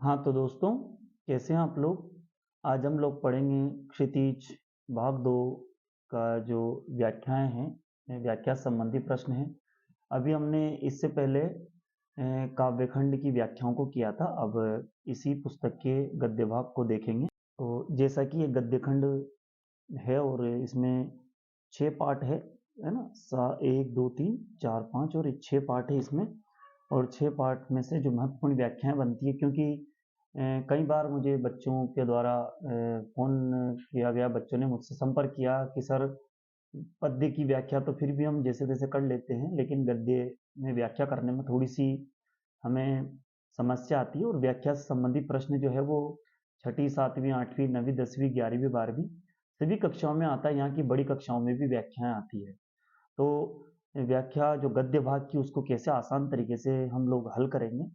हाँ तो दोस्तों, कैसे हैं आप लोग। आज हम लोग पढ़ेंगे क्षितिज भाग 2 का जो व्याख्याएं हैं, व्याख्या संबंधी प्रश्न हैं। अभी हमने इससे पहले काव्यखंड की व्याख्याओं को किया था। अब इसी पुस्तक के गद्य भाग को देखेंगे। तो जैसा कि ये गद्यखंड है और इसमें 6 पार्ट है ना। 1 2 3 4 5 और 6 पार्ट है इसमें। और 6 पार्ट में से जो महत्वपूर्ण व्याख्याएं बनती है, क्योंकि कई बार मुझे बच्चों के द्वारा फ़ोन किया गया, बच्चों ने मुझसे संपर्क किया कि सर पद्य की व्याख्या तो फिर भी हम जैसे तैसे कर लेते हैं, लेकिन गद्य में व्याख्या करने में थोड़ी सी हमें समस्या आती है। और व्याख्या से संबंधित प्रश्न जो है वो छठी, सातवीं, आठवीं, नवीं, 10वीं, 11वीं, 12वीं सभी कक्षाओं में आता है। यहाँ की बड़ी कक्षाओं में भी व्याख्याएं आती है। तो व्याख्या जो गद्य भाग की, उसको कैसे आसान तरीके से हम लोग हल करेंगे,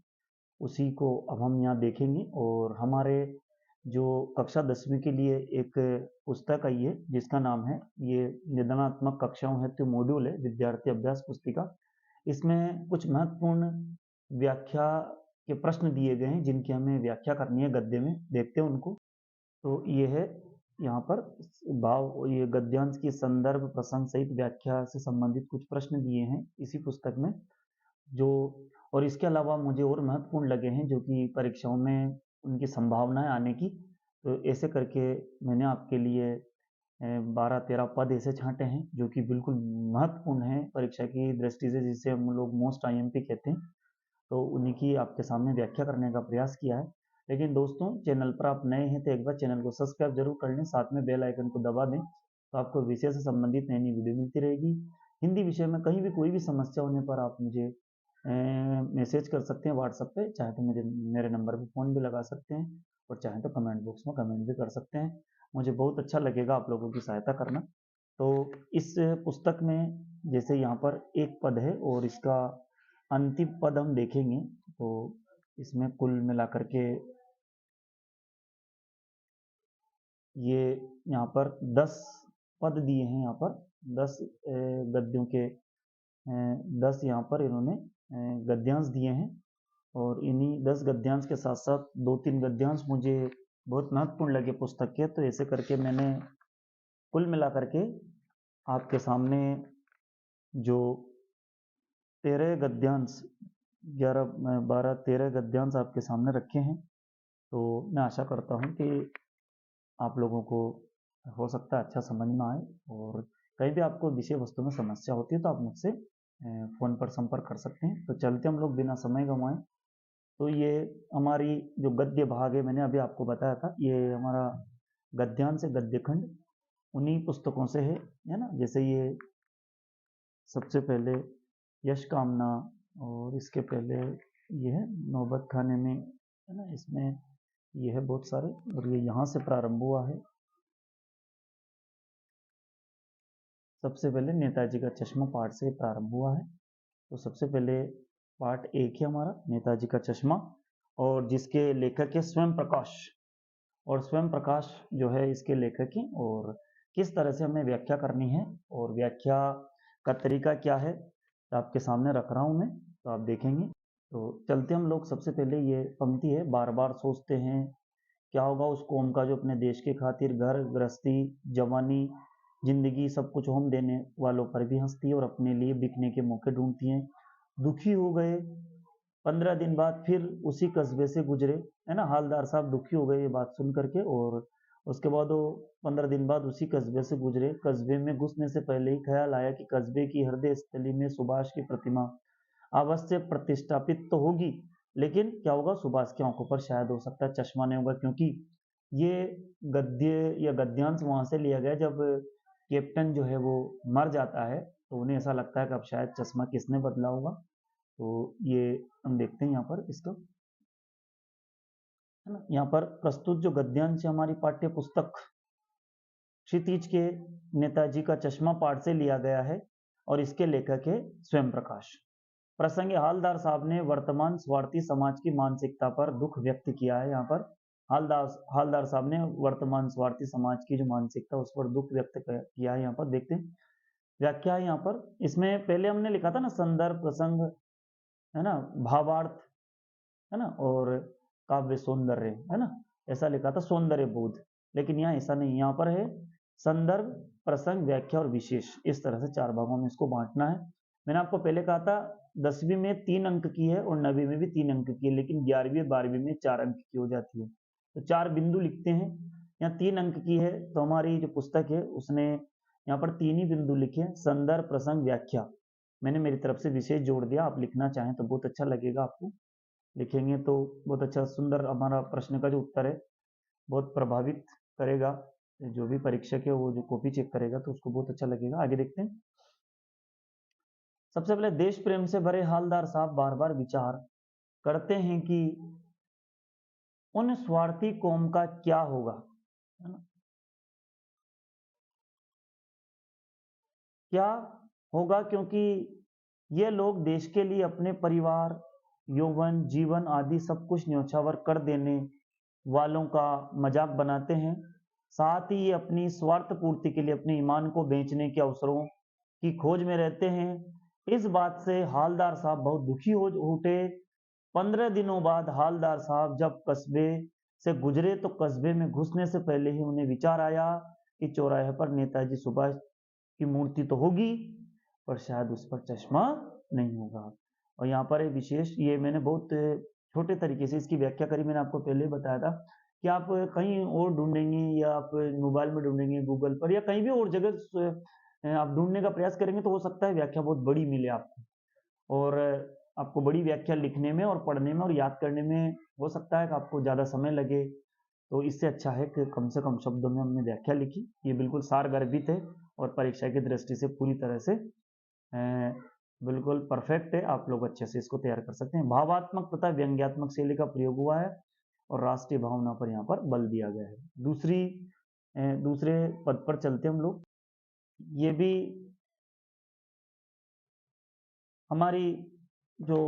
उसी को अब हम यहाँ देखेंगे। और हमारे जो कक्षा 10वीं के लिए एक पुस्तक आई है जिसका नाम है, ये निदानात्मक कक्षाओं हेतु मॉड्यूल है, विद्यार्थी अभ्यास पुस्तिका। इसमें कुछ महत्वपूर्ण व्याख्या के प्रश्न दिए गए हैं जिनकी हमें व्याख्या करनी है गद्य में। देखते हैं उनको। तो ये है यहाँ पर भाव, ये गद्यांश की संदर्भ प्रसंग सहित व्याख्या से संबंधित कुछ प्रश्न दिए हैं इसी पुस्तक में। जो और इसके अलावा मुझे और महत्वपूर्ण लगे हैं जो कि परीक्षाओं में उनकी संभावनाएं आने की। तो ऐसे करके मैंने आपके लिए 12-13 पद ऐसे छांटे हैं जो कि बिल्कुल महत्वपूर्ण हैं परीक्षा की दृष्टि से, जिसे हम लोग मोस्ट आईएमपी कहते हैं। तो उन्हीं की आपके सामने व्याख्या करने का प्रयास किया है। लेकिन दोस्तों, चैनल पर आप नए हैं तो एक बार चैनल को सब्सक्राइब जरूर कर लें, साथ में बेल आइकन को दबा दें, तो आपको विषय से संबंधित नई नई वीडियो मिलती रहेगी। हिंदी विषय में कहीं भी कोई भी समस्या होने पर आप मुझे मैसेज कर सकते हैं व्हाट्सएप पे, चाहे तो मुझे मेरे नंबर पे फ़ोन भी लगा सकते हैं, और चाहे तो कमेंट बॉक्स में कमेंट भी कर सकते हैं। मुझे बहुत अच्छा लगेगा आप लोगों की सहायता करना। तो इस पुस्तक में जैसे यहाँ पर एक पद है और इसका अंतिम पद हम देखेंगे। तो इसमें कुल मिलाकर के ये यहाँ पर 10 पद दिए हैं। यहाँ पर 10 गद्यों के 10 यहाँ पर इन्होंने गद्यांश दिए हैं। और इन्हीं 10 गद्यांश के साथ साथ 2-3 गद्यांश मुझे बहुत महत्वपूर्ण लगे पुस्तक के। तो ऐसे करके मैंने कुल मिलाकर के आपके सामने जो 13 गद्यांश, 11 12 13 गद्यांश आपके सामने रखे हैं। तो मैं आशा करता हूँ कि आप लोगों को हो सकता है अच्छा समझ में आए। और कहीं भी आपको विषय वस्तु में समस्या होती है तो आप मुझसे फ़ोन पर संपर्क कर सकते हैं। तो चलते हम लोग बिना समय गंवाए। तो ये हमारी जो गद्य भाग है, मैंने अभी आपको बताया था, ये हमारा गद्यांश है, गद्यखंड उन्हीं पुस्तकों से है ना। जैसे ये सबसे पहले यश कामना, और इसके पहले ये है नौबत खाने में, है ना। इसमें ये है बहुत सारे, और ये यहाँ से प्रारंभ हुआ है। सबसे पहले नेताजी का चश्मा पाठ से प्रारंभ हुआ है। तो सबसे पहले पार्ट 1 है हमारा नेताजी का चश्मा, और जिसके लेखक है स्वयं प्रकाश। और स्वयं प्रकाश जो है इसके लेखक हैं। और किस तरह से हमें व्याख्या करनी है और व्याख्या का तरीका क्या है, तो आपके सामने रख रहा हूँ मैं, तो आप देखेंगे। तो चलते हम लोग। सबसे पहले ये पंक्ति है, बार बार सोचते हैं क्या होगा उस कौम का जो अपने देश के खातिर घर गृहस्थी जवानी जिंदगी सब कुछ होम देने वालों पर भी हंसती है और अपने लिए बिकने के मौके ढूंढती है। दुखी हो गए 15 दिन बाद फिर उसी कस्बे से गुजरे, है ना। हालदार साहब दुखी हो गए ये बात सुन करके, और उसके बाद वो 15 दिन बाद उसी कस्बे से गुजरे। कस्बे में घुसने से पहले ही ख्याल आया कि कस्बे की हृदय स्थली में सुभाष की प्रतिमा अवश्य प्रतिष्ठापित तो होगी, लेकिन क्या होगा, सुभाष की आंखों पर शायद हो सकता है चश्मा नहीं होगा। क्योंकि ये गद्य या गद्यांश वहां से लिया गया जब कैप्टन जो है वो मर जाता है, तो उन्हें ऐसा लगता है कि अब शायद चश्मा किसने बदला होगा। तो ये हम देखते हैं यहाँ पर इसका, है ना। यहाँ पर प्रस्तुत जो गद्यांश है हमारी पाठ्य पुस्तक क्षितिज के नेताजी का चश्मा पाठ से लिया गया है, और इसके लेखक है स्वयं प्रकाश। प्रसंग हालदार साहब ने वर्तमान स्वार्थी समाज की मानसिकता पर दुख व्यक्त किया है। यहाँ पर हालदार साहब ने वर्तमान स्वार्थी समाज की जो मानसिकता उस पर दुख व्यक्त किया है। यहाँ पर देखते हैं व्याख्या है। यहाँ पर इसमें पहले हमने लिखा था ना, संदर्भ प्रसंग, है ना, भावार्थ, है ना, और काव्य सौंदर्य, है ना, ऐसा लिखा था सौंदर्य बोध, लेकिन यहाँ ऐसा नहीं, यहाँ पर है संदर्भ, प्रसंग, व्याख्या और विशेष। इस तरह से 4 भागों में इसको बांटना है। मैंने आपको पहले कहा था 10वीं में 3 अंक की है और 9वीं में भी 3 अंक की है, लेकिन 11वीं और 12वीं में 4 अंक की हो जाती है। तो 4 बिंदु लिखते हैं। यहाँ 3 अंक की है तो हमारी जो पुस्तक है उसने यहाँ पर 3 ही बिंदु लिखे, संदर्भ, प्रसंग, व्याख्या। मैंने मेरी तरफ से विशेष जोड़ दिया, आप लिखना चाहें तो बहुत अच्छा लगेगा आपको, लिखेंगे तो बहुत अच्छा सुंदर हमारा प्रश्न का जो उत्तर है बहुत प्रभावित करेगा। जो भी परीक्षक है वो जो कॉपी चेक करेगा तो उसको बहुत अच्छा लगेगा। आगे देखते हैं। सबसे पहले देश प्रेम से भरे हालदार साहब बार बार विचार करते हैं कि उन स्वार्थी कौम का क्या होगा, है ना, क्या होगा, क्योंकि ये लोग देश के लिए अपने परिवार, यौवन, जीवन आदि सब कुछ न्यौछावर कर देने वालों का मजाक बनाते हैं। साथ ही ये अपनी स्वार्थ पूर्ति के लिए अपने ईमान को बेचने के अवसरों की खोज में रहते हैं। इस बात से हालदार साहब बहुत दुखी हो उठे। 15 दिनों बाद हालदार साहब जब कस्बे से गुजरे तो कस्बे में घुसने से पहले ही उन्हें विचार आया कि चौराहे पर नेताजी सुभाष की मूर्ति तो होगी पर शायद उस पर चश्मा नहीं होगा। और यहाँ पर एक विशेष, ये मैंने बहुत छोटे तरीके से इसकी व्याख्या करी, मैंने आपको पहले बताया था कि आप कहीं और ढूंढेंगे या आप मोबाइल में ढूंढेंगे गूगल पर या कहीं भी और जगह आप ढूंढने का प्रयास करेंगे तो हो सकता है व्याख्या बहुत बड़ी मिले आपको, और आपको बड़ी व्याख्या लिखने में और पढ़ने में और याद करने में हो सकता है कि आपको ज़्यादा समय लगे। तो इससे अच्छा है कि कम से कम शब्दों में हमने व्याख्या लिखी। ये बिल्कुल सारगर्भित है और परीक्षा की दृष्टि से पूरी तरह से बिल्कुल परफेक्ट है। आप लोग अच्छे से इसको तैयार कर सकते हैं। भावात्मक तथा व्यंग्यात्मक शैली का प्रयोग हुआ है और राष्ट्रीय भावना पर यहाँ पर बल दिया गया है। दूसरे पद पर चलते हम लोग। ये भी हमारी जो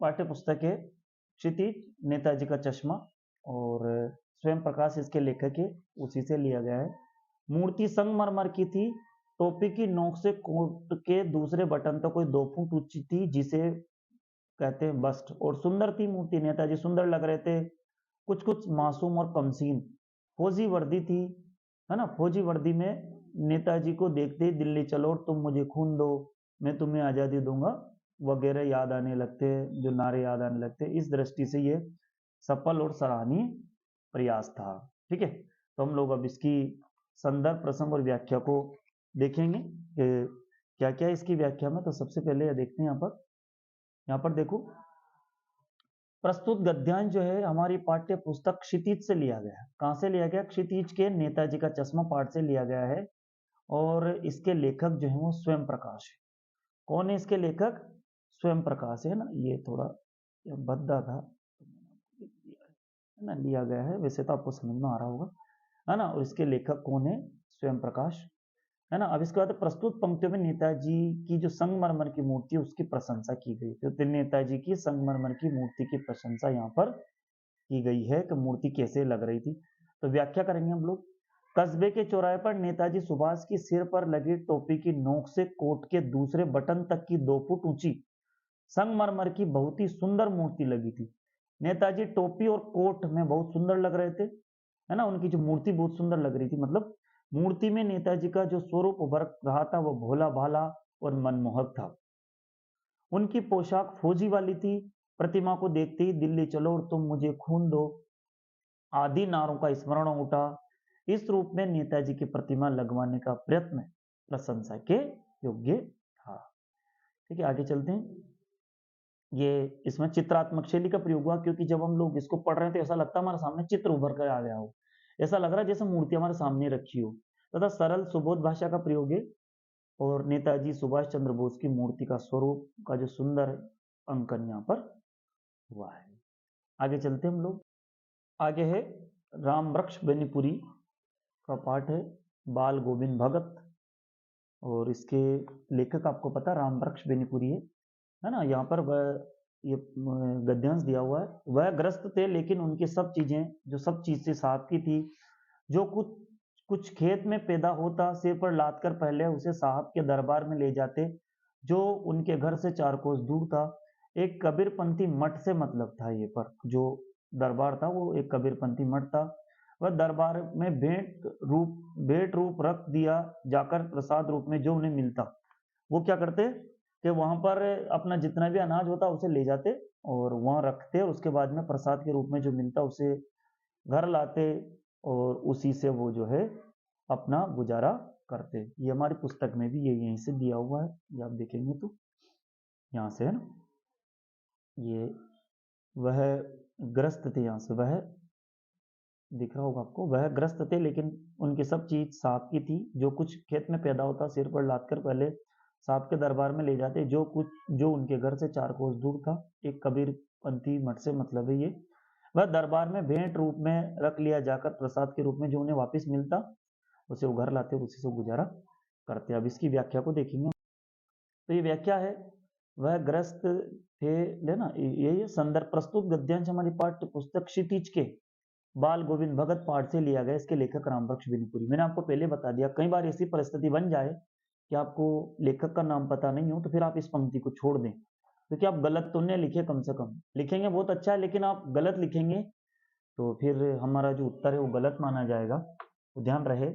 पाठ्य पुस्तक है क्षितिज, नेताजी का चश्मा, और स्वयं प्रकाश इसके लेखक है, उसी से लिया गया है। मूर्ति संगमरमर की थी, टोपी की नोक से कोट के दूसरे बटन तक कोई 2 फुट ऊंची थी, जिसे कहते हैं बस्ट, और सुंदर थी मूर्ति। नेताजी सुंदर लग रहे थे, कुछ कुछ मासूम और कमसीन। फौजी वर्दी थी, है ना, फौजी वर्दी में नेताजी को देखते ही दिल्ली चलो और तुम मुझे खून दो, मैं तुम्हें आज़ादी दूंगा वगैरह याद आने लगते, जो नारे याद आने लगते। इस दृष्टि से ये सफल और सराहनीय प्रयास था। ठीक है, तो हम लोग अब इसकी संदर्भ, प्रसंग और व्याख्या को देखेंगे क्या क्या है इसकी व्याख्या में। तो सबसे पहले देखते हैं यहाँ पर देखो, प्रस्तुत गद्यांश जो है हमारी पाठ्य पुस्तक क्षितिज से लिया गया है। कहाँ से लिया गया? क्षितिज के नेताजी का चश्मा पाठ से लिया गया है, और इसके लेखक जो है वो स्वयं प्रकाश है। कौन है इसके लेखक? स्वयं प्रकाश है ना। ये थोड़ा भद्दा था, है ना, लिया गया है, वैसे तो आपको समझ में आ रहा होगा, है ना। और इसके लेखक कौन है? स्वयं प्रकाश, है ना। अब इसके बाद प्रस्तुत पंक्तियों में नेताजी की जो संगमरमर की मूर्ति है उसकी प्रशंसा की गई। तो नेताजी की संगमरमर की मूर्ति की प्रशंसा यहाँ पर की गई है कि मूर्ति कैसे लग रही थी। तो व्याख्या करेंगे हम लोग। कस्बे के चौराहे पर नेताजी सुभाष की सिर पर लगी टोपी की नोक से कोट के दूसरे बटन तक की 2 फुट ऊंची संगमरमर की बहुत ही सुंदर मूर्ति लगी थी। नेताजी टोपी और कोट में बहुत सुंदर लग रहे थे, है ना। उनकी जो मूर्ति बहुत सुंदर लग रही थी, मतलब मूर्ति में नेताजी का जो स्वरूप उभर रहा था वो भोला भाला और मनमोहक था। उनकी पोशाक फौजी वाली थी। प्रतिमा को देखते ही दिल्ली चलो और तुम मुझे खून दो आदि नारों का स्मरण उठा। इस रूप में नेताजी की प्रतिमा लगवाने का प्रयत्न प्रशंसा के योग्य था। ठीक है, आगे चलते हैं। ये इसमें चित्रात्मक शैली का प्रयोग हुआ, क्योंकि जब हम लोग इसको पढ़ रहे हैं तो ऐसा लगता है हमारे सामने चित्र उभर कर आ गया हो, ऐसा लग रहा है जैसे मूर्ति हमारे सामने रखी हो, तथा सरल सुबोध भाषा का प्रयोग है। और नेताजी सुभाष चंद्र बोस की मूर्ति का स्वरूप का जो सुंदर अंकन यहाँ पर हुआ है। आगे चलते हम लोग। आगे है राम वृक्ष बेनीपुरी का पाठ है, बाल गोविंद भगत, और इसके लेखक आपको पता राम वृक्ष बेनीपुरी है ना। यहाँ पर वह ये गद्यांश दिया हुआ है। वह ग्रस्त थे लेकिन उनकी सब चीज से साहब की थी। जो कुछ खेत में पैदा होता सिर पर लाद कर पहले उसे साहब के दरबार में ले जाते, जो उनके घर से 4 कोस दूर था। एक कबीरपंथी मठ से मतलब था ये, पर जो दरबार था वो एक कबीरपंथी मठ था। वह दरबार में भेंट रूप रख दिया जाकर प्रसाद रूप में जो उन्हें मिलता, वो क्या करते कि वहां पर अपना जितना भी अनाज होता उसे ले जाते और वहां रखते, और उसके बाद में प्रसाद के रूप में जो मिलता उसे घर लाते और उसी से वो जो है अपना गुजारा करते। ये हमारी पुस्तक में भी ये यहीं से दिया हुआ है, ये आप देखेंगे तो यहाँ से है ना, ये वह ग्रस्त थे, यहाँ से वह दिख रहा होगा आपको, वह ग्रस्त थे लेकिन उनकी सब चीज सांप की थी। जो कुछ खेत में पैदा होता सिर पर लादकर पहले सांप के दरबार में ले जाते, जो कुछ जो उनके घर से 4 कोस दूर था। एक कबीरपंथी मठ से मतलब है ये। वह दरबार में भेंट रूप में रख लिया जाकर प्रसाद के रूप में जो उन्हें वापस मिलता उसे वो घर लाते और उसी से गुजारा करते। अब इसकी व्याख्या को देखेंगे तो ये व्याख्या है, वह ग्रस्त थे लेना, ये संदर्भ प्रस्तुत गद्यांश हमारी पाठ्य पुस्तक क्षितिज के बाल गोविंद भगत पाठ से लिया गया। इसके लेखक रामबख्श बिनपुरी। मैंने आपको पहले बता दिया, कई बार ऐसी परिस्थिति बन जाए कि आपको लेखक का नाम पता नहीं हो तो फिर आप इस पंक्ति को छोड़ दें, क्योंकि आप गलत तो नहीं लिखे, कम से कम लिखेंगे बहुत अच्छा है, लेकिन आप गलत लिखेंगे तो फिर हमारा जो उत्तर है वो गलत माना जाएगा। तो ध्यान रहे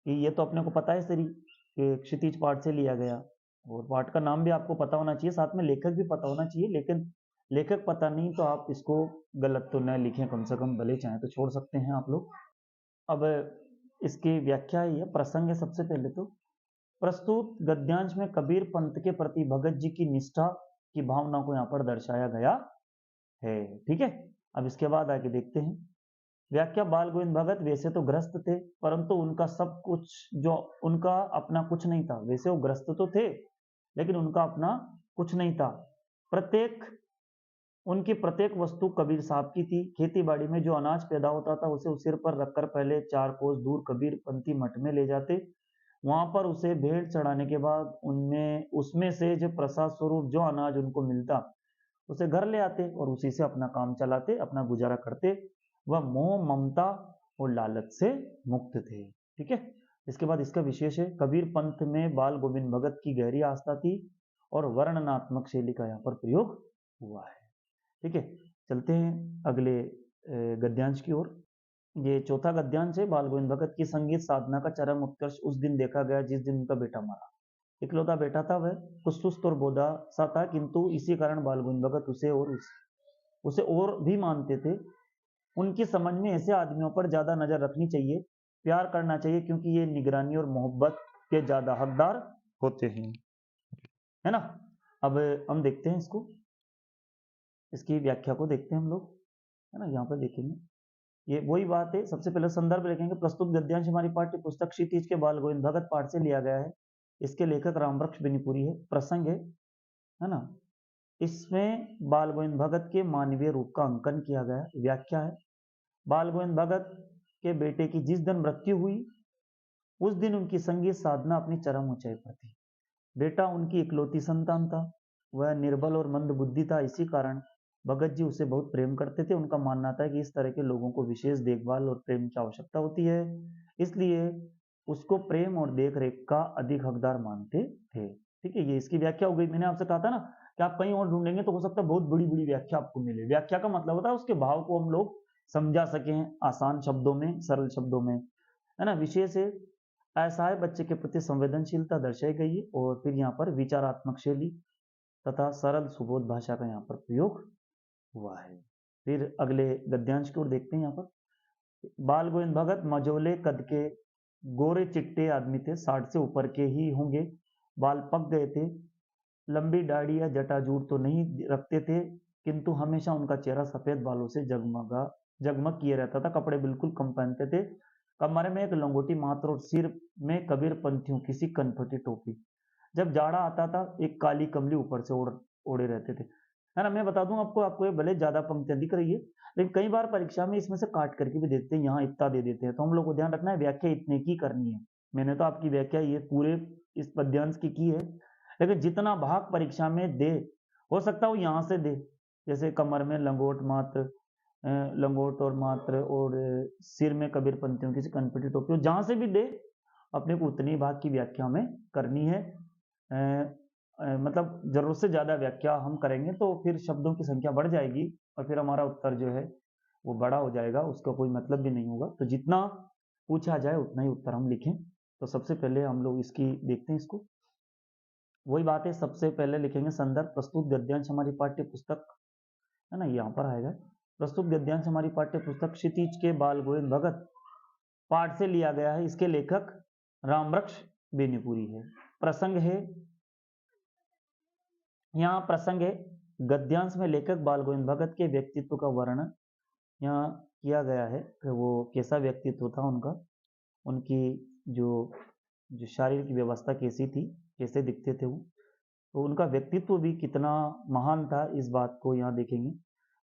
कि ये तो अपने को पता है सही कि क्षितिज पाठ से लिया गया, और पाठ का नाम भी आपको पता होना चाहिए, साथ में लेखक भी पता होना चाहिए, लेकिन लेखक पता नहीं तो आप इसको गलत तो न लिखें, कम से कम भले चाहें तो छोड़ सकते हैं आप लोग। अब इसकी व्याख्या ही है, प्रसंग है। सबसे पहले तो प्रस्तुत गद्यांश में कबीर पंथ के प्रति भगत जी की निष्ठा की भावना को यहाँ पर दर्शाया गया है। ठीक है, अब इसके बाद आगे देखते हैं व्याख्या। बाल गोविंद भगत वैसे तो ग्रस्त थे, परंतु उनका सब कुछ जो उनका अपना कुछ नहीं था। वैसे वो ग्रस्त तो थे लेकिन उनका अपना कुछ नहीं था। उनकी प्रत्येक वस्तु कबीर साहब की थी। खेती बाड़ी में जो अनाज पैदा होता था उसे सिर पर रखकर पहले 4 कोस दूर कबीरपंथी मठ में ले जाते। वहां पर उसे भेंट चढ़ाने के बाद उनमें उसमें से जो प्रसाद स्वरूप जो अनाज उनको मिलता उसे घर ले आते और उसी से अपना काम चलाते, अपना गुजारा करते। वह मोह ममता और लालच से मुक्त थे। ठीक है, इसके बाद इसका विशेष है, कबीर पंथ में बाल गोविंद भगत की गहरी आस्था थी और वर्णनात्मक शैली का यहाँ पर प्रयोग हुआ है। ठीक है, चलते हैं अगले गद्यांश की ओर। ये चौथा गद्यांश है, बाल गोविंद भगत की संगीत साधना का चरम उत्कर्ष उस दिन देखा गया जिस दिन उनका बेटा मरा। इकलौता बेटा था, वह कुछ सुस्त और बोधा सा था, किंतु इसी कारण बाल गोविंद भगत उसे और भी मानते थे। उनकी समझ में ऐसे आदमियों पर ज्यादा नजर रखनी चाहिए, प्यार करना चाहिए, क्योंकि ये निगरानी और मोहब्बत के ज्यादा हकदार होते हैं, है ना। अब हम देखते हैं इसको, इसकी व्याख्या को देखते हैं हम लोग, है ना। यहाँ पर देखेंगे ये वही बात है। सबसे पहले संदर्भ लिखेंगे, प्रस्तुत गद्यांश हमारी पाठ्य पुस्तक क्षितिज के बाल गोविंद भगत पाठ से लिया गया है। इसके लेखक रामबख्श बिनपुरी है। प्रसंग है ना, इसमें बाल गोविंद भगत के मानवीय रूप का अंकन किया गया। व्याख्या है, बाल गोविंद भगत के बेटे की जिस दिन मृत्यु हुई उस दिन उनकी संगीत साधना अपनी चरम ऊंचाई पर थी। बेटा उनकी इकलौती संतान था, वह निर्बल और मंद बुद्धि था, इसी कारण भगत जी उसे बहुत प्रेम करते थे। उनका मानना था कि इस तरह के लोगों को विशेष देखभाल और प्रेम की आवश्यकता होती है, इसलिए उसको प्रेम और देख रेख का अधिक हकदार मानते थे। ठीक है, ये इसकी व्याख्या हो गई। मैंने आपसे कहा था ना कि आप कहीं और ढूंढेंगे तो हो सकता है बहुत बड़ी बड़ी व्याख्या आपको मिले। व्याख्या का मतलब होता है उसके भाव को हम लोग समझा सके आसान शब्दों में, सरल शब्दों में, है ना। विशेष है, असहाय बच्चे के प्रति संवेदनशीलता दर्शाई गई है, और फिर यहाँ पर विचारात्मक शैली तथा सरल सुबोध भाषा का यहाँ पर प्रयोग हुआ है। फिर अगले गद्यांश की ओर देखते हैं। यहाँ पर बाल गोविंद भगत मझोले कद के गोरे चिट्टे आदमी थे, 60 से ऊपर के ही होंगे। बाल पक गए थे, लंबी दाढ़ी या जटाजूट तो नहीं रखते थे, किंतु हमेशा उनका चेहरा सफेद बालों से जगमग किए रहता था। कपड़े बिल्कुल कम पहनते थे, कमरे में एक लंगोटी मात्र और सिर में कबीर पंथियों की सी कनफटी टोपी। जब जाड़ा आता था एक काली कमली ऊपर से ओढ़े रहते थे, है ना। मैं बता दूं आपको ये भले ज्यादा पंक्तियां दिख रही है, लेकिन कई बार परीक्षा में इसमें से काट करके भी देते हैं, यहाँ इतना दे देते हैं, तो हम लोग को ध्यान रखना है व्याख्या इतने की करनी है। मैंने तो आपकी व्याख्या ये पूरे इस पद्यांश की है, लेकिन जितना भाग परीक्षा में दे हो सकता है वो यहाँ से दे, जैसे कमर में लंगोट और मात्र और सिर में कबीर पंथियों की कनपटी टोपी, जहां से भी दे अपने को उतनी भाग की व्याख्या में करनी है। मतलब जरूरत से ज्यादा व्याख्या हम करेंगे तो फिर शब्दों की संख्या बढ़ जाएगी और फिर हमारा उत्तर जो है वो बड़ा हो जाएगा, उसका कोई मतलब भी नहीं होगा। तो जितना पूछा जाए उतना ही उत्तर हम लिखें। तो सबसे पहले हम लोग इसकी देखते हैं इसको। वही बात है, सबसे पहले लिखेंगे संदर्भ। प्रस्तुत गद्यांश हमारी पाठ्य पुस्तक है ना, यहाँ पर आएगा। प्रस्तुत गद्यांश हमारी पाठ्य पुस्तक क्षितिज के बाल गोविंद भगत पाठ से लिया गया है। इसके लेखक रामवृक्ष बेनीपुरी है। प्रसंग है, यहाँ प्रसंग है गद्यांश में लेखक बाल गोविंद भगत के व्यक्तित्व का वर्णन यहाँ किया गया है कि वो कैसा व्यक्तित्व था उनका, उनकी जो जो शारीरिक व्यवस्था कैसी थी, कैसे दिखते थे वो, तो उनका व्यक्तित्व भी कितना महान था, इस बात को यहाँ देखेंगे।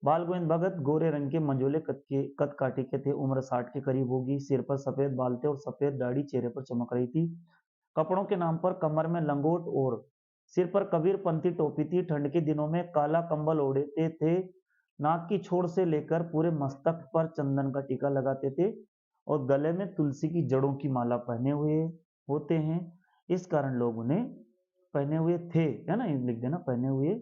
बाल गोविंद भगत गोरे रंग के मंजोले कद काटे के थे। उम्र 60 के करीब होगी। सिर पर सफेद बाल थे और सफेद दाढ़ी चेहरे पर चमक रही थी। कपड़ों के नाम पर कमर में लंगोट और सिर पर कबीर पंथी टोपी थी। ठंड के दिनों में काला कंबल ओढ़ते थे। नाक की छोर से लेकर पूरे मस्तक पर चंदन का टीका लगाते थे और गले में तुलसी की जड़ों की माला पहने हुए होते हैं। इस कारण लोग उन्हें पहने हुए थे, है ना, लिख देना, पहने हुए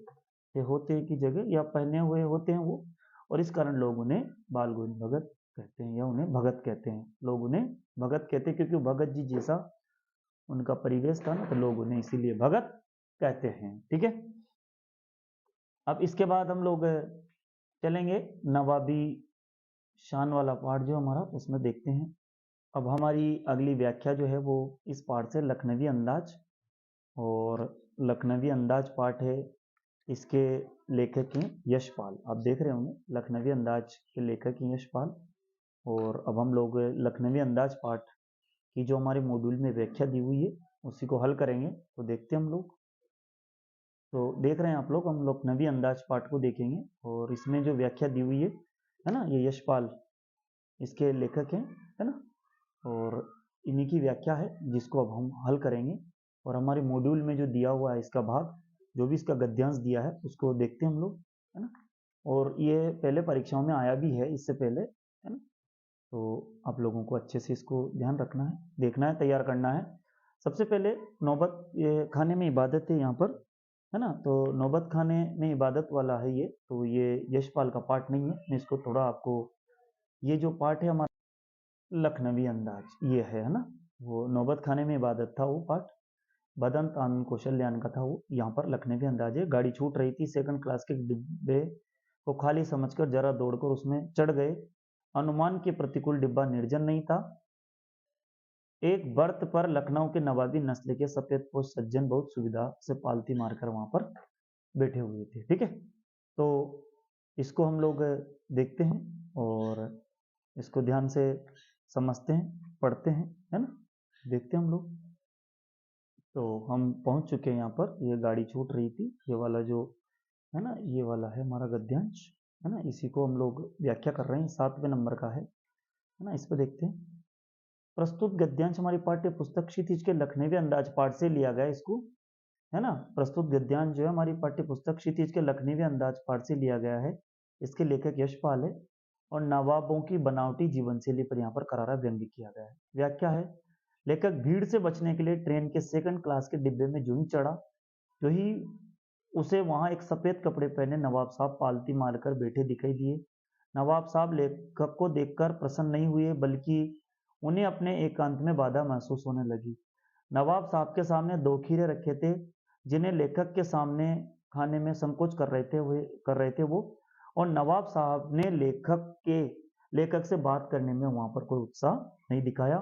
थे होते की जगह, या पहने हुए होते हैं वो, और इस कारण लोग उन्हें बाल गोविंद भगत कहते हैं या उन्हें भगत कहते हैं। लोग उन्हें भगत कहते हैं क्योंकि भगत जी जैसा उनका परिवेश था ना, तो लोग उन्हें इसीलिए भगत कहते हैं। ठीक है, अब इसके बाद हम लोग चलेंगे नवाबी शान वाला पाठ जो हमारा, उसमें देखते हैं। अब हमारी अगली व्याख्या जो है वो इस पाठ से लखनवी अंदाज, और लखनवी अंदाज पाठ है, इसके लेखक हैं यशपाल। आप देख रहे होंगे लखनवी अंदाज के लेखक हैं यशपाल। और अब हम लोग लखनवी अंदाज पाठ की जो हमारे मॉड्यूल में व्याख्या दी हुई है उसी को हल करेंगे। तो देखते हैं हम लोग। तो देख रहे हैं आप लोग, हम लखनवी अंदाज पाठ को देखेंगे और इसमें जो व्याख्या दी हुई है ना, ये यशपाल इसके लेखक हैं, है ना, और इन्हीं की व्याख्या है जिसको अब हम हल करेंगे। और हमारे मॉड्यूल में जो दिया हुआ है इसका भाग, जो भी इसका गद्यांश दिया है उसको देखते हैं हम लोग, है ना। और ये पहले परीक्षाओं में आया भी है इससे पहले, है ना। तो आप लोगों को अच्छे से इसको ध्यान रखना है, देखना है, तैयार करना है। सबसे पहले नौबत खाने में इबादत है यहाँ पर, है ना। तो नौबत खाने में इबादत वाला है ये, तो ये यशपाल का पाठ नहीं है। मैं इसको थोड़ा आपको, ये जो पाठ है हमारा लखनवी अंदाज ये है ना, वो नौबत खाने में इबादत था वो पाठ, बदंत आनंद कौशल्यान का था वो। यहाँ पर लखनवी अंदाज है। गाड़ी छूट रही थी, सेकंड क्लास के डिब्बे को खाली समझकर जरा दौड़कर उसमें चढ़ गए। अनुमान के प्रतिकूल डिब्बा निर्जन नहीं था। एक बर्थ पर लखनऊ के नवाबी नस्ल के सफेद पोश सज्जन बहुत सुविधा से पालती मारकर वहां पर बैठे हुए थे। ठीक है, तो इसको हम लोग देखते हैं और इसको ध्यान से समझते हैं, पढ़ते हैं, है ना, देखते हैं हम लोग। तो हम पहुंच चुके हैं यहाँ पर। ये गाड़ी छूट रही थी, ये वाला जो है ना, ये वाला है हमारा गद्यांश, है ना। इसी को हम लोग व्याख्या कर रहे हैं, 7वें नंबर का है ना। इस पर देखते हैं। प्रस्तुत गद्यांश हमारी पाठ्य पुस्तक क्षितिज के लखनवी अंदाज पाठ से लिया गया इसको, है ना। प्रस्तुत गद्यांश जो है हमारी पाठ्य पुस्तक क्षितिज के लखनवी अंदाज पाठ से लिया गया है। इसके लेखक यशपाल है और नवाबों की बनावटी जीवन शैली पर यहाँ पर करारा व्यंग्य किया गया है। व्याख्या है, लेखक भीड़ से बचने के लिए ट्रेन के सेकंड क्लास के डिब्बे में जो ही चढ़ा, जो ही उसे वहां एक सफेद कपड़े पहने नवाब साहब पालती मारकर बैठे दिखाई दिए। नवाब साहब लेखक को देखकर प्रसन्न नहीं हुए, बल्कि उन्हें अपने एकांत में बाधा महसूस होने लगी। नवाब साहब के सामने 2 खीरे रखे थे जिन्हें लेखक के सामने खाने में संकोच कर रहे थे वो, और नवाब साहब ने लेखक से बात करने में वहां पर कोई उत्साह नहीं दिखाया।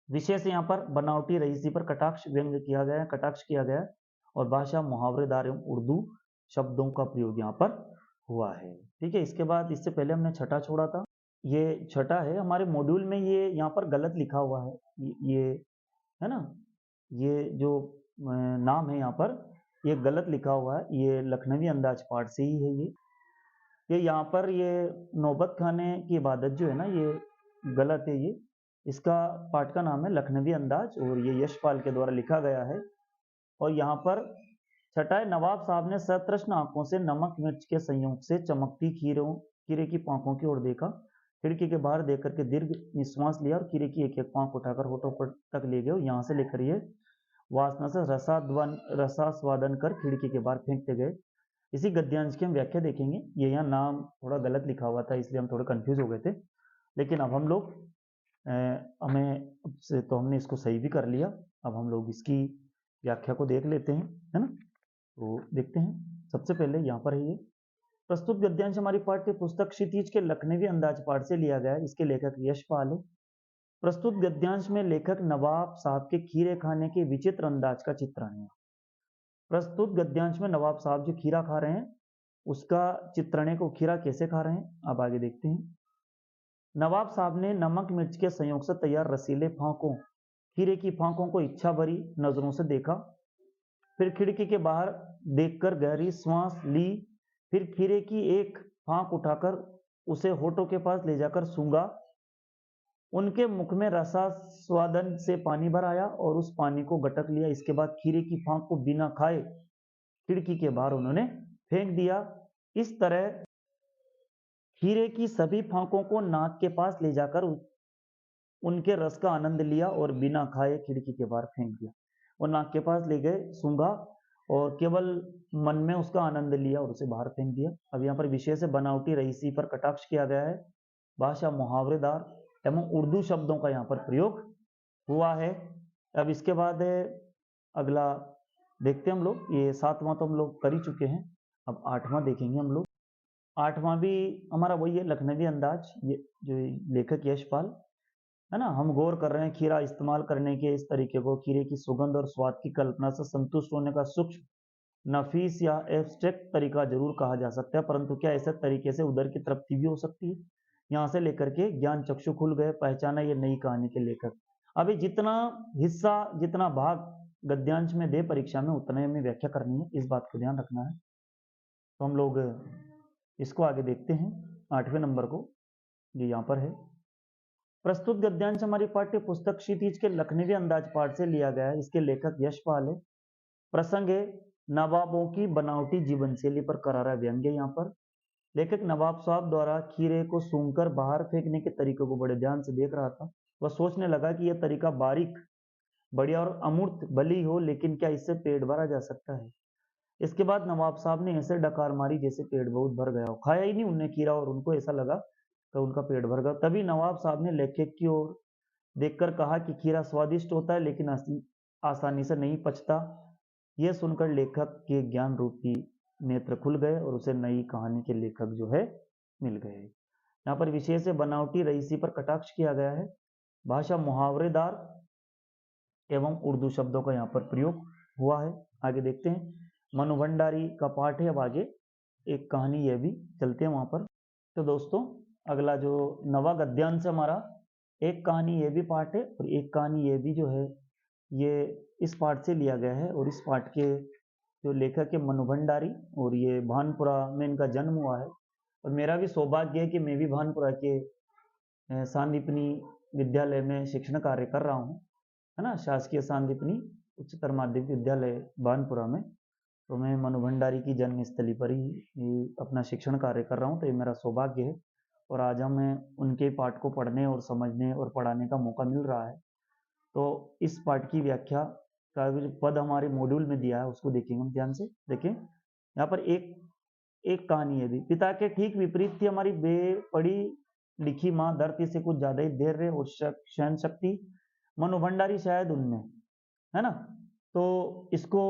विशेष यहाँ पर बनावटी रईसी पर कटाक्ष किया गया और भाषा मुहावरेदार एवं उर्दू शब्दों का प्रयोग यहाँ पर हुआ है। ठीक है, इसके बाद इससे पहले हमने छठा छोड़ा था, ये छठा है हमारे मॉड्यूल में। ये यहाँ पर गलत लिखा हुआ है, ये है ना, ये जो नाम है यहाँ पर ये गलत लिखा हुआ है। ये लखनवी अंदाज पाठ से ही है। ये यहाँ पर ये नौबत खाने की इबादत जो है ना, ये गलत है। ये इसका पाठ का नाम है लखनवी अंदाज और ये यशपाल के द्वारा लिखा गया है। और यहाँ पर छठा है, नवाब साहब ने सतृष्ण आंखों से नमक मिर्च के संयोग से चमकती खीरे की पांखों की ओर देखा। खिड़की के बाहर देख करके दीर्घ निश्वास लिया और खीरे की एक एक पांख उठाकर होठों पर तक ले गए। यहाँ से लेकर ये वासना से रसास्वादन कर खिड़की के बाहर फेंकते गए। इसी गद्यांश की हम व्याख्या देखेंगे। ये यहाँ नाम थोड़ा गलत लिखा हुआ था इसलिए हम थोड़े कंफ्यूज हो गए थे, लेकिन अब हम लोग हमें से तो हमने इसको सही भी कर लिया। अब हम लोग इसकी व्याख्या को देख लेते हैं, है ना। तो देखते हैं, सबसे पहले यहाँ पर है ये प्रस्तुत गद्यांश हमारी पाठ्य पुस्तक क्षितिज के लखनवी अंदाज पाठ से लिया गया है। इसके लेखक यशपाल है। प्रस्तुत गद्यांश में लेखक नवाब साहब के खीरे खाने के विचित्र अंदाज का चित्रण है। प्रस्तुत गद्यांश में नवाब साहब जो खीरा खा रहे हैं उसका चित्रण है, को खीरा कैसे खा रहे हैं अब आगे देखते हैं। नवाब साहब ने नमक मिर्च के संयोग से तैयार रसीले फांकों खीरे की फांकों को इच्छा भरी नजरों से देखा, फिर खिड़की के बाहर देखकर गहरी श्वास ली, फिर खीरे की एक फांक उठाकर उसे होठों के पास ले जाकर सूंघा। उनके मुख में रसास्वादन से पानी भर आया और उस पानी को गटक लिया। इसके बाद खीरे की फांक को बिना खाए खिड़की के बाहर उन्होंने फेंक दिया। इस तरह खीरे की सभी फांकों को नाक के पास ले जाकर उनके रस का आनंद लिया और बिना खाए खिड़की के बाहर फेंक दिया। वो नाक के पास ले गए, सूंघा और केवल मन में उसका आनंद लिया और उसे बाहर फेंक दिया। अब यहाँ पर विशेष से बनावटी रईसी पर कटाक्ष किया गया है। भाषा मुहावरेदार एवं उर्दू शब्दों का यहाँ पर प्रयोग हुआ है। अब इसके बाद अगला देखते हैं हम लोग। ये 7वां तो हम लोग कर ही चुके हैं, अब 8वां देखेंगे हम लोग। 8वां भी हमारा वही है, लखनवी अंदाज, ये जो लेखक यशपाल, है ना। हम गौर कर रहे हैं खीरा इस्तेमाल करने के इस तरीके को, खीरे की सुगंध और स्वाद की कल्पना से संतुष्ट होने का सूक्ष्म, नफीस या एब्स्ट्रैक्ट तरीका जरूर कहा जा सकता है, परंतु क्या ऐसे तरीके से उदर की तृप्ति भी हो सकती है। यहाँ से लेकर के ज्ञान चक्षु खुल गए, पहचाना ये नई कहानी के लेखक। अभी जितना हिस्सा, जितना भाग गद्यांश में दे परीक्षा में, उतना ही हमें व्याख्या करनी है, इस बात को ध्यान रखना है। तो हम लोग इसको आगे देखते हैं, 8वें नंबर को, ये यहाँ पर है। प्रस्तुत गद्यांश हमारी पाठ्य पुस्तक क्षितिज के लखनवी अंदाज पाठ से लिया गया है। इसके लेखक यशपाल है। प्रसंग है नवाबों की बनावटी जीवन शैली पर करारा व्यंग्य। यहाँ पर लेखक नवाब साहब द्वारा खीरे को सूंघकर बाहर फेंकने के तरीके को बड़े ध्यान से देख रहा था। वह सोचने लगा कि यह तरीका बारीक, बढ़िया और अमूर्त भली हो, लेकिन क्या इससे पेट भरा जा सकता है। इसके बाद नवाब साहब ने ऐसे डकार मारी जैसे पेट बहुत भर गया हो। खाया ही नहीं उनने खीरा और उनको ऐसा लगा तो उनका पेट भर गया। तभी नवाब साहब ने लेखक की ओर देखकर कहा कि खीरा स्वादिष्ट होता है लेकिन आसानी से नहीं पचता। यह सुनकर लेखक के ज्ञान रूपी नेत्र खुल गए और उसे नई कहानी के लेखक जो है मिल गए। यहाँ पर विशेष से बनावटी रईसी पर कटाक्ष किया गया है। भाषा मुहावरेदार एवं उर्दू शब्दों का यहाँ पर प्रयोग हुआ है। आगे देखते हैं, मनुभंडारी का पाठ है। अब आगे एक कहानी ये भी, चलते हैं वहां पर। तो दोस्तों अगला जो नवा गद्यांश हमारा, एक कहानी ये भी पाठ है और एक कहानी ये भी जो है ये इस पाठ से लिया गया है। और इस पाठ के जो लेखक है मनुभंडारी, और ये भानपुरा में इनका जन्म हुआ है। और मेरा भी सौभाग्य है कि मैं भी भानपुरा के सांदीपनी विद्यालय में शिक्षण कार्य कर रहा हूँ, है ना। शासकीय सांदीपनी उच्चतर माध्यमिक विद्यालय भानपुरा में। तो मैं मनुभंडारी की जन्मस्थली पर ही अपना शिक्षण कार्य कर रहा हूँ, तो ये मेरा सौभाग्य है। और आज हमें उनके पाठ को पढ़ने और समझने और पढ़ाने का मौका मिल रहा है। तो इस पाठ की व्याख्या का जो पद हमारे मॉड्यूल में दिया है उसको देखेंगे हम ध्यान से। देखें यहाँ पर एक कहानी है भी। पिता के ठीक विपरीत थी हमारी बेपड़ी लिखी माँ, धरती से कुछ ज्यादा ही धैर्य और सहन शक्ति, मनुभंडारी शायद उनमें, है ना। तो इसको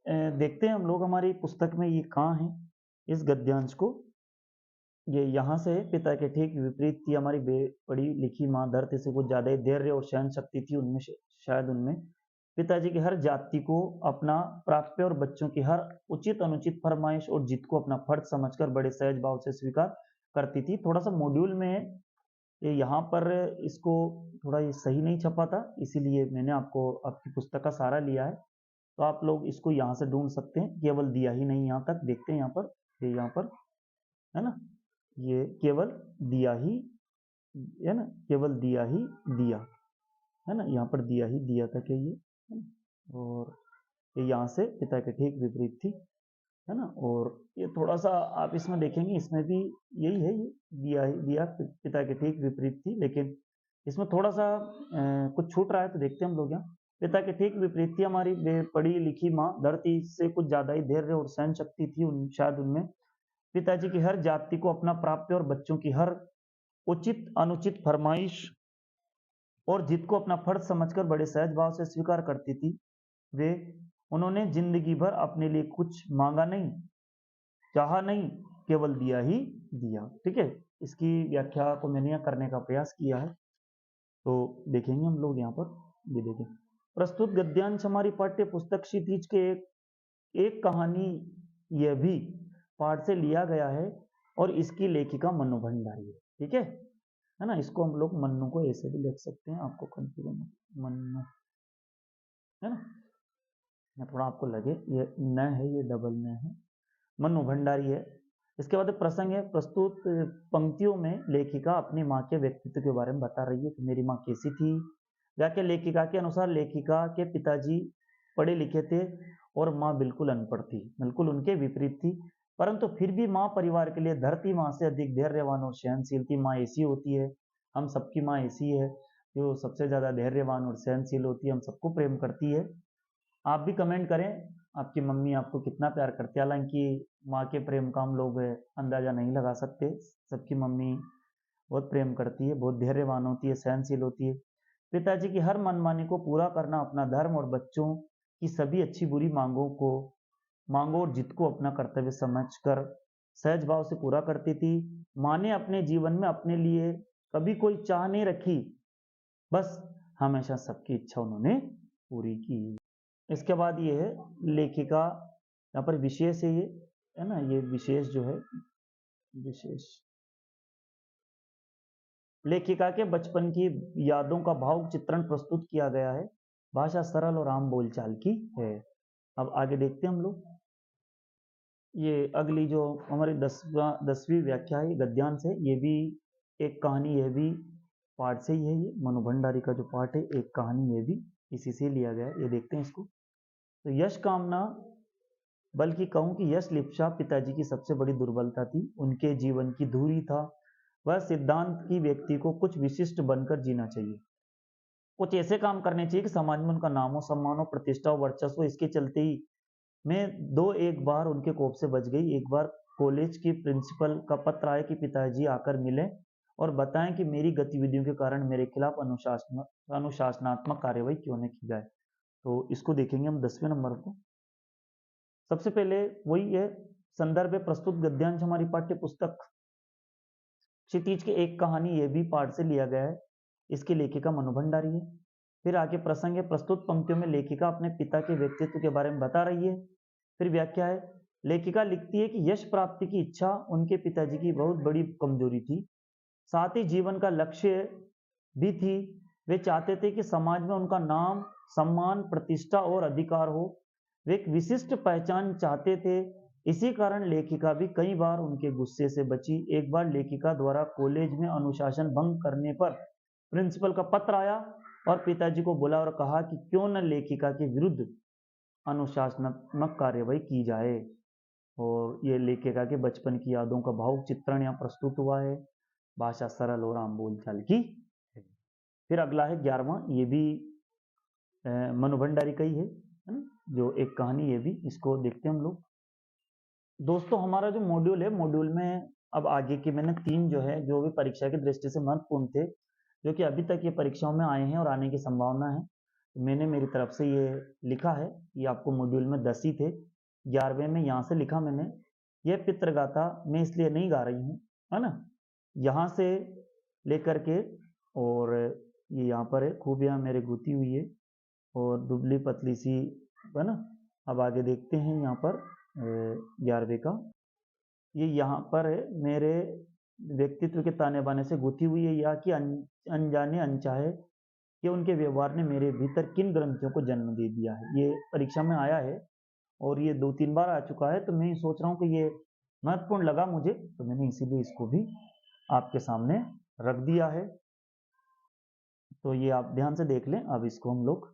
देखते हैं हम लोग हमारी पुस्तक में ये कहाँ है इस गद्यांश को। ये यहाँ से पिता के ठीक विपरीत थी हमारी बेपड़ी लिखी माँ, धरती से कुछ ज्यादा ही धैर्य और सहन शक्ति थी उनमें, शायद उनमें। पिताजी की हर जाति को अपना प्राप्य और बच्चों की हर उचित अनुचित फरमाइश और जिद को अपना फर्ज समझकर बड़े सहज भाव से स्वीकार करती थी। थोड़ा सा मॉड्यूल में यहाँ पर इसको थोड़ा ये सही नहीं छपा था, इसीलिए मैंने आपको आपकी पुस्तक का सहारा लिया है। तो आप लोग इसको यहाँ से ढूंढ सकते हैं, केवल दिया ही नहीं, यहाँ तक देखते हैं। यहाँ पर ये यहाँ पर है ना, ये केवल दिया ही है ना, केवल दिया ही दिया है ना, यहाँ पर दिया ही दिया तक है ये, है ना। और ये यहाँ से पिता के ठीक विपरीत थी, है ना। और ये थोड़ा सा आप इसमें देखेंगे, इसमें भी यही है, ये दिया ही दिया पिता के ठीक विपरीत थी, लेकिन इसमें थोड़ा सा कुछ छूट रहा है, तो देखते हैं हम लोग यहाँ। पिता के ठीक विपरीत थी हमारी पढ़ी लिखी माँ। धरती से कुछ ज्यादा ही धैर्य और सहन शक्ति थी शायद उनमें। पिताजी की हर जाति को अपना प्राप्य और बच्चों की हर उचित अनुचित फरमाइश और जिद को अपना फर्ज समझकर बड़े सहज भाव से स्वीकार करती थी। वे उन्होंने जिंदगी भर अपने लिए कुछ मांगा नहीं, चाहा नहीं, केवल दिया ही दिया। ठीक है, इसकी व्याख्या को मैंने यहाँ करने का प्रयास किया है, तो देखेंगे हम लोग यहाँ पर। ये देखें, प्रस्तुत गद्यांश हमारी पाठ्य पुस्तक क्षितिज के एक कहानी यह भी पाठ से लिया गया है और इसकी लेखिका मन्नू भंडारी है। ठीक है ना। इसको हम लोग मन्नू को ऐसे भी लिख सकते हैं, आपको कंफ्यूजन मन्नू है ना, या थोड़ा आपको लगे ये न है, ये डबल न है, मन्नू भंडारी है। इसके बाद प्रसंग है, प्रस्तुत पंक्तियों में लेखिका अपनी माँ के व्यक्तित्व के बारे में बता रही है कि मेरी माँ कैसी थी। जाके लेखिका के अनुसार लेखिका के पिताजी पढ़े लिखे थे और माँ बिल्कुल अनपढ़ थी, बिल्कुल उनके विपरीत थी। परंतु फिर भी माँ परिवार के लिए धरती माँ से अधिक धैर्यवान और सहनशील थी। माँ ऐसी होती है, हम सबकी माँ ऐसी है जो सबसे ज्यादा धैर्यवान और सहनशील होती है, हम सबको प्रेम करती है। आप भी कमेंट करें आपकी मम्मी आपको कितना प्यार करती है। हालांकि माँ के प्रेम का हम लोग अंदाजा नहीं लगा सकते, सबकी मम्मी बहुत प्रेम करती है, बहुत धैर्यवान होती है, सहनशील होती है। पिताजी की हर मनमानी को पूरा करना अपना धर्म और बच्चों की सभी अच्छी बुरी मांगों और जिद को अपना कर्तव्य समझकर सहज भाव से पूरा करती थी। माँ ने अपने जीवन में अपने लिए कभी कोई चाह नहीं रखी, बस हमेशा सबकी इच्छा उन्होंने पूरी की। इसके बाद ये है लेखिका, यहाँ पर विशेष है, ये है ना, ये विशेष जो है, विशेष लेखिका के बचपन की यादों का भावुक चित्रण प्रस्तुत किया गया है। भाषा सरल और आम बोलचाल की है। अब आगे देखते हैं हम लोग। ये अगली जो हमारी 10वीं व्याख्या है, गद्यांश है, ये भी एक कहानी, यह भी पाठ से ही है। ये मनु भंडारी का जो पाठ है, एक कहानी, ये भी इसी से लिया गया है। ये देखते हैं इसको। तो यश कामना, बल्कि कहूं कि यश लिप्सा पिताजी की सबसे बड़ी दुर्बलता थी, उनके जीवन की धुरी था। वह सिद्धांत की व्यक्ति को कुछ विशिष्ट बनकर जीना चाहिए, कुछ ऐसे काम करने चाहिए कि समाज में उनका नाम हो, सम्मान हो, प्रतिष्ठा हो, वर्चस्व। इसके चलते ही मैं एक बार उनके कोप से बच गई। एक बार कॉलेज की प्रिंसिपल का पत्र आया कि पिताजी आकर मिले और बताएं कि मेरी गतिविधियों के कारण मेरे खिलाफ अनुशासनात्मक कार्रवाई क्यों न की जाए। तो इसको देखेंगे हम 10वें नंबर को। सबसे पहले वही है संदर्भ है, प्रस्तुत गद्यांश हमारी पाठ्य पुस्तक क्षितिज की एक कहानी, ये भी पाठ से लिया गया है। इसकी लेखिका मनु भंडारी है। फिर आगे प्रसंग है, प्रस्तुत पंक्तियों में लेखिका अपने पिता के व्यक्तित्व के बारे में बता रही है। फिर व्याख्या है, लेखिका लिखती है कि यश प्राप्ति की इच्छा उनके पिताजी की बहुत बड़ी कमजोरी थी, साथ ही जीवन का लक्ष्य भी थी। वे चाहते थे कि समाज में उनका नाम, सम्मान, प्रतिष्ठा और अधिकार हो। वे एक विशिष्ट पहचान चाहते थे। इसी कारण लेखिका भी कई बार उनके गुस्से से बची। एक बार लेखिका द्वारा कॉलेज में अनुशासन भंग करने पर प्रिंसिपल का पत्र आया और पिताजी को बुला और कहा कि क्यों न लेखिका के विरुद्ध अनुशासनात्मक कार्रवाई की जाए। और ये लेखिका के बचपन की यादों का भावुक चित्रण यहाँ प्रस्तुत हुआ है। भाषा सरल और आम बोलचाल की है। फिर अगला है 11वां, ये भी मनु भंडारी का ही है ना, जो एक कहानी, ये भी इसको देखते हैं हम लोग। दोस्तों हमारा जो मॉड्यूल है, मॉड्यूल में अब आगे की मैंने 3 जो है, जो भी परीक्षा की दृष्टि से महत्वपूर्ण थे, जो कि अभी तक ये परीक्षाओं में आए हैं और आने की संभावना है, मैंने मेरी तरफ से ये लिखा है। ये आपको मॉड्यूल में 10 ही थे, 11वें में यहाँ से लिखा मैंने। ये पितृगाथा मैं इसलिए नहीं गा रही हूँ, है ना, यहाँ से लेकर के, और ये यहाँ पर है, खूबियाँ मेरे गुथी हुई है और दुबली पतली सी, है ना। अब आगे देखते हैं यहाँ पर 11वें का। ये यहाँ पर है, मेरे व्यक्तित्व के ताने बाने से गुथी हुई है, या कि अनजाने अनचाहे कि उनके व्यवहार ने मेरे भीतर किन ग्रंथियों को जन्म दे दिया है। ये परीक्षा में आया है और ये 2-3 बार आ चुका है, तो मैं सोच रहा हूँ कि ये महत्वपूर्ण लगा मुझे, तो मैंने इसीलिए इसको भी आपके सामने रख दिया है। तो ये आप ध्यान से देख लें। अब इसको हम लोग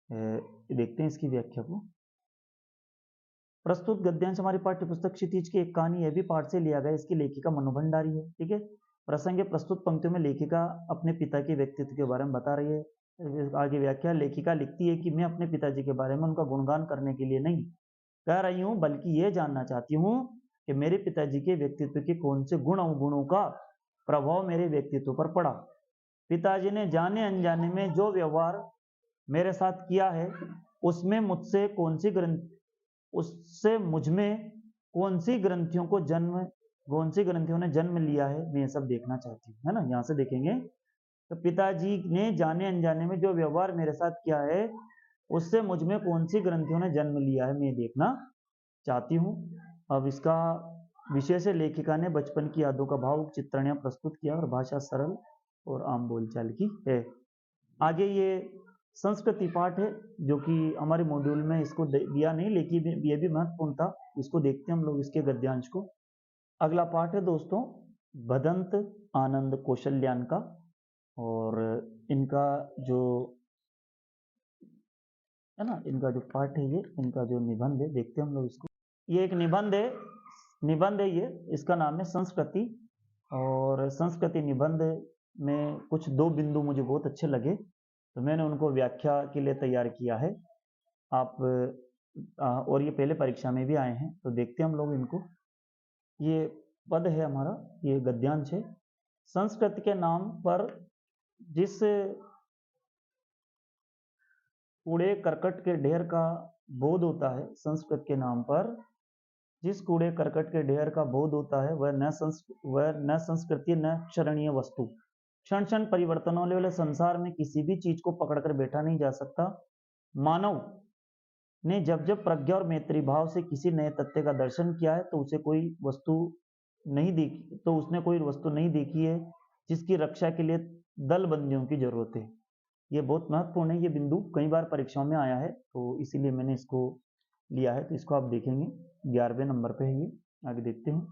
देखते हैं, इसकी व्याख्या को। प्रस्तुत गद्यांश हमारी पाठ्य पुस्तक क्षितिज की एक कहानी, यह भी पाठ से लिया गया। इसकी लेखिका मनु भंडारी है। ठीक है, प्रसंग है, प्रस्तुत पंक्तियों में लेखिका अपने पिता के व्यक्तित्व के बारे में बता रही है। आगे व्याख्या लेखिका लिखती है कि मैं अपने पिताजी के बारे में उनका गुणगान करने के लिए नहीं कह रही हूँ, बल्कि ये जानना चाहती हूँ कि मेरे पिताजी के व्यक्तित्व के कौन से गुण अवगुणों का प्रभाव मेरे व्यक्तित्व पर पड़ा। पिताजी ने जाने अनजाने में जो व्यवहार मेरे साथ किया है, उसमें मुझसे कौन सी ग्रंथ उससे मुझ में कौन सी ग्रंथियों ने जन्म लिया है, मैं ये सब देखना चाहती हूँ, है ना। यहाँ से देखेंगे तो पिताजी ने जाने अनजाने में जो व्यवहार मेरे साथ किया है, उससे मुझ में कौन सी ग्रंथियों ने जन्म लिया है, मैं देखना चाहती हूँ। अब इसका विशेष लेखिका ने बचपन की यादों का भावुक चित्रण यहाँ प्रस्तुत किया और भाषा सरल और आम बोलचाल की है। आगे ये संस्कृति पाठ है, जो कि हमारे मॉड्यूल में इसको दिया नहीं, लेकिन ये भी महत्वपूर्ण था। इसको देखते हैं हम लोग इसके गद्यांश को। अगला पाठ है दोस्तों भदंत आनंद कौशल्यान का, और इनका जो है ना, इनका जो पाठ है, ये इनका जो निबंध है, देखते हैं हम लोग इसको। ये एक निबंध है ये, इसका नाम है संस्कृति। और संस्कृति निबंध में कुछ दो बिंदु मुझे बहुत अच्छे लगे, तो मैंने उनको व्याख्या के लिए तैयार किया है। आप और ये पहले परीक्षा में भी आए हैं, तो देखते हैं हम लोग इनको। ये पद है हमारा, ये गद्यांश है। संस्कृति के नाम पर जिस कूड़े करकट के ढेर का बोध होता है, संस्कृत के नाम पर जिस कूड़े करकट के ढेर का बोध होता है, वह न संस्कृति न क्षरणीय वस्तु। क्षण क्षण परिवर्तन होने वाले संसार में किसी भी चीज को पकड़कर बैठा नहीं जा सकता। मानव ने जब जब प्रज्ञा और मैत्री भाव से किसी नए तथ्य का दर्शन किया है, तो उसने कोई वस्तु नहीं देखी है जिसकी रक्षा के लिए दल बंदियों की जरूरत है। ये बहुत महत्वपूर्ण है, ये बिंदु कई बार परीक्षाओं में आया है, तो इसीलिए मैंने इसको लिया है। तो इसको आप देखेंगे 11वें नंबर पे है ये। आगे देखते हैं,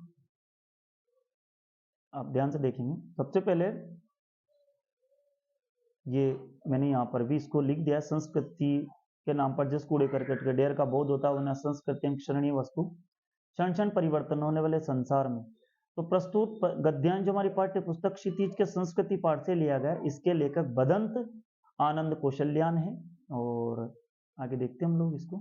आप ध्यान से देखेंगे। सबसे पहले ये मैंने यहाँ पर भी इसको लिख दिया है, संस्कृति के नाम पर जिस कूड़े करकट के ढेर का बोध होता है, उन्हें संस्कृति क्षरणीय वस्तु। क्षण क्षण परिवर्तन होने वाले संसार में। तो प्रस्तुत गद्यांश जो हमारी पाठ्य पुस्तक क्षितिज के संस्कृति पाठ से लिया गया, इसके लेखक भदंत आनंद कौशल्यान है। और आगे देखते हैं हम लोग इसको,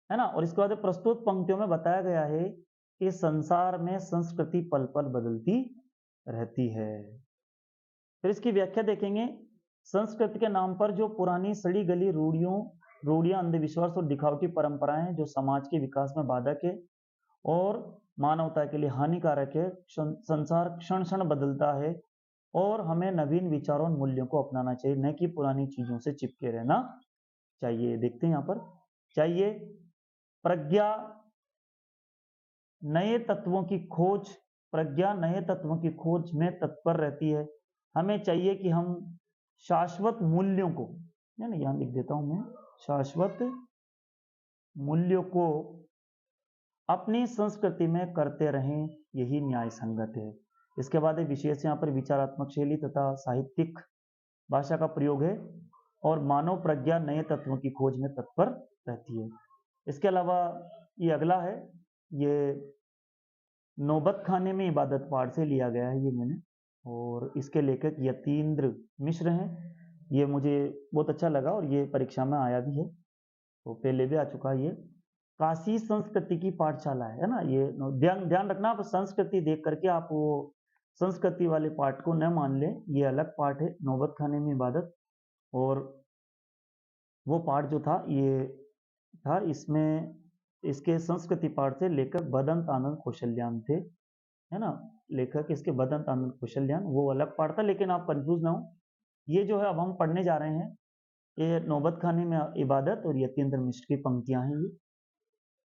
है ना। और इसके बाद प्रस्तुत पंक्तियों में बताया गया है कि संसार में संस्कृति पल पल बदलती रहती है। फिर इसकी व्याख्या देखेंगे। संस्कृति के नाम पर जो पुरानी सड़ी गली रूढ़ियां, अंधविश्वास और दिखावटी परंपराएं जो समाज के विकास में बाधक है और मानवता के लिए हानिकारक है, संसार क्षण क्षण बदलता है और हमें नवीन विचारों और मूल्यों को अपनाना चाहिए, न कि पुरानी चीजों से चिपके रहना चाहिए। देखते हैं यहाँ पर, चाहिए प्रज्ञा नए तत्वों की खोज में तत्पर रहती है। हमें चाहिए कि हम शाश्वत मूल्यों को, यहां लिख देता हूं मैं, शाश्वत मूल्यों को अपनी संस्कृति में करते रहें, यही न्याय संगत है। इसके बाद विशेष यहाँ पर विचारात्मक शैली तथा साहित्यिक भाषा का प्रयोग है और मानव प्रज्ञा नए तत्वों की खोज में तत्पर रहती है। इसके अलावा ये अगला है, ये नौबत खाने में इबादत पाठ से लिया गया है ये मैंने, और इसके लेखक यतीन्द्र मिश्र हैं। ये मुझे बहुत अच्छा लगा और ये परीक्षा में आया भी है, तो पहले भी आ चुका है। ये काशी संस्कृति की पाठशाला है ना। ये ध्यान रखना, आप संस्कृति देख करके आप वो संस्कृति वाले पाठ को न मान लें, ये अलग पाठ है, नौबत खाने में इबादत। और वो पाठ जो था ये था, इसमें इसके संस्कृति पाठ से लेखक भदंत आनंद कौशल्यान थे, है ना। लेखक इसके भदंत आनंद कौशल्यान, वो अलग पाठ था, लेकिन आप कंफ्यूज ना हो। ये जो है अब हम पढ़ने जा रहे हैं, ये नौबत खाने में इबादत और यतीन्द्र मिश्र की पंक्तियां हैं ये।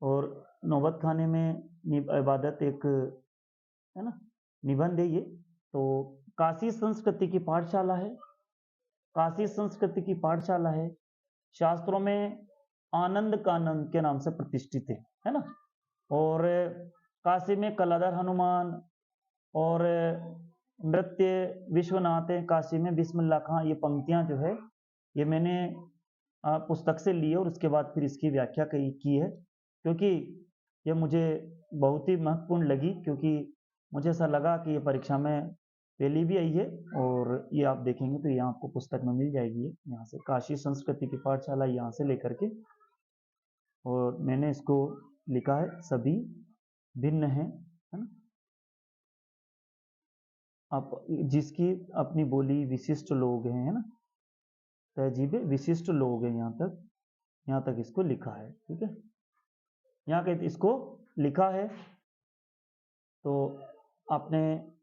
और नौबत खाने में इबादत एक, है ना, निबंध है ये। तो काशी संस्कृति की पाठशाला है, काशी संस्कृति की पाठशाला है, शास्त्रों में आनंद कानन के नाम से प्रतिष्ठित है ना। और काशी में कलाधर हनुमान और नृत्य विश्वनाथ है, काशी में बिस्मिल्लाह खां। ये पंक्तियां जो है ये मैंने पुस्तक से ली और उसके बाद फिर इसकी व्याख्या की है, क्योंकि ये मुझे बहुत ही महत्वपूर्ण लगी, क्योंकि मुझे ऐसा लगा कि ये परीक्षा में पहले भी आई है और ये आप देखेंगे तो यहाँ आपको पुस्तक में मिल जाएगी। यहाँ से काशी संस्कृति की पाठशाला यहाँ से लेकर के, और मैंने इसको लिखा है सभी भिन्न है ना। आप जिसकी अपनी बोली विशिष्ट लोग हैं, है ना, तहजीब विशिष्ट लोग हैं, यहाँ तक इसको लिखा है। ठीक है, यहाँ के इसको लिखा है तो आपने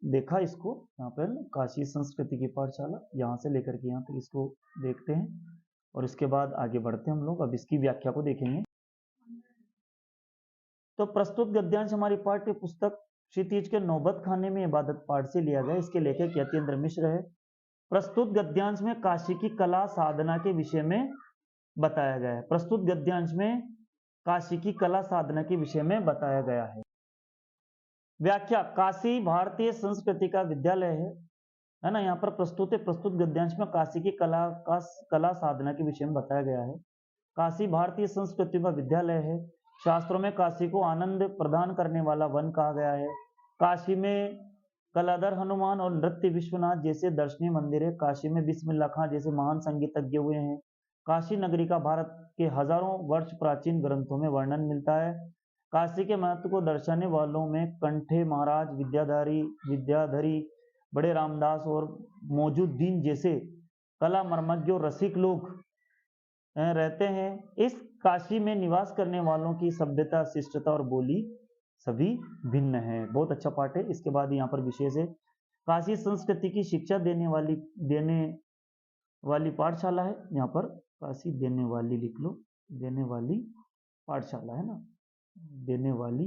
देखा इसको यहाँ पर काशी संस्कृति की पाठशाला, यहाँ से लेकर के यहाँ तक इसको देखते हैं और इसके बाद आगे बढ़ते हैं हम लोग। अब इसकी व्याख्या को देखेंगे। तो प्रस्तुत गद्यांश हमारी पाठ्य पुस्तक क्षितिज के नौबत खाने में इबादत पाठ से लिया गया। इसके लेखक यतीन्द्र मिश्र है। प्रस्तुत गद्यांश में काशी की कला साधना के विषय में बताया गया है। प्रस्तुत गद्यांश में काशी की कला साधना के विषय में बताया गया है। व्याख्या, काशी भारतीय संस्कृति का विद्यालय है ना। यहाँ पर प्रस्तुत गद्यांश में काशी की कला साधना के विषय में बताया गया है। काशी भारतीय संस्कृति का विद्यालय है। शास्त्रों में काशी को आनंद प्रदान करने वाला वन कहा गया है। काशी में कलाधर हनुमान और नृत्य विश्वनाथ जैसे दर्शनीय मंदिर है। काशी में बिस्मिल्लाह खां जैसे महान संगीतज्ञ हुए हैं। काशी नगरी का भारत के हजारों वर्ष प्राचीन ग्रंथों में वर्णन मिलता है। काशी के महत्व को दर्शाने वालों में कंठे महाराज, विद्याधरी, बड़े रामदास और मौजूद्दीन जैसे कला मर्मज्ञ और रसिक लोग रहते हैं। इस काशी में निवास करने वालों की सभ्यता, शिष्टता और बोली सभी भिन्न है। बहुत अच्छा पाठ है। इसके बाद यहाँ पर विशेष है, काशी संस्कृति की शिक्षा देने वाली पाठशाला है। यहाँ पर काशी देने वाली लिख लो, देने वाली पाठशाला है ना, देने वाली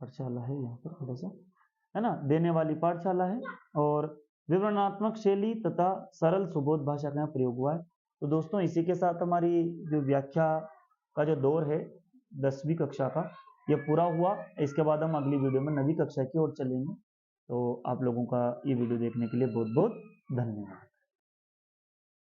पाठशाला है यहाँ पर थोड़ा सा, है ना, देने वाली पाठशाला है। और विवरणात्मक शैली तथा सरल सुबोध भाषा का प्रयोग हुआ है। तो दोस्तों इसी के साथ हमारी जो व्याख्या का जो दौर है 10वीं कक्षा का ये पूरा हुआ। इसके बाद हम अगली वीडियो में 9वीं कक्षा की ओर चलेंगे। तो आप लोगों का ये वीडियो देखने के लिए बहुत बहुत धन्यवाद।